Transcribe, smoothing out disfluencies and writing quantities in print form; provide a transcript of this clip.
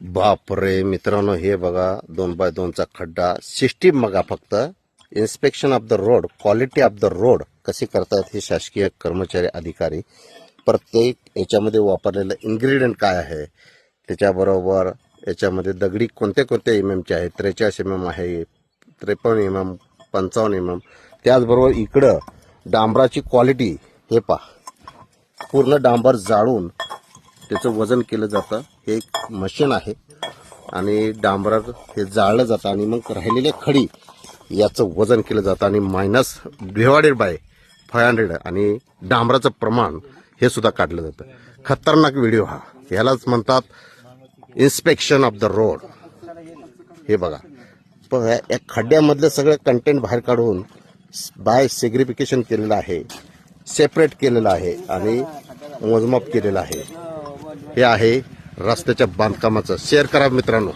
बापरे मित्रांनो, हे बघा 2x2चा खड्डा. सिस्टीम बघा फक्त. Inspection of the road, quality of the road कशी करतात हे शासकीय कर्मचारी अधिकारी. प्रत्येक याच्यामध्ये वापरलेलं इन्ग्रेडियंट काय आहे, त्याच्याबरोबर याच्यामध्ये दगडी कोणते कोणते चे आहे. 43 आहे, 53 55 त्याचबरोबर इकडं डांबराची क्वालिटी. हे पहा, पूर्ण डांबर जाळून त्याचं वजन केलं जातं. हे एक मशीन आहे आणि डांबर हे जाळलं जातं आणि मग राहिलेले खडी याचं वजन केलं जातं आणि मायनस डिवायडेड बाय 500 आणि डांबराचं प्रमाण हे सुद्धा काढलं जातं. खतरनाक व्हिडिओ हा. ह्यालाच म्हणतात इन्स्पेक्शन ऑफ द रोड. हे बघा, पण या खड्ड्यामधलं सगळं कंटेंट बाहेर काढून बाय सेग्रिफिकेशन केलेलं आहे, सेपरेट केलेलं आहे आणि मोजमाप केलेलं आहे. हे आहे रस्त्याच्या बांधकामाचं. शेअर करा मित्रांनो.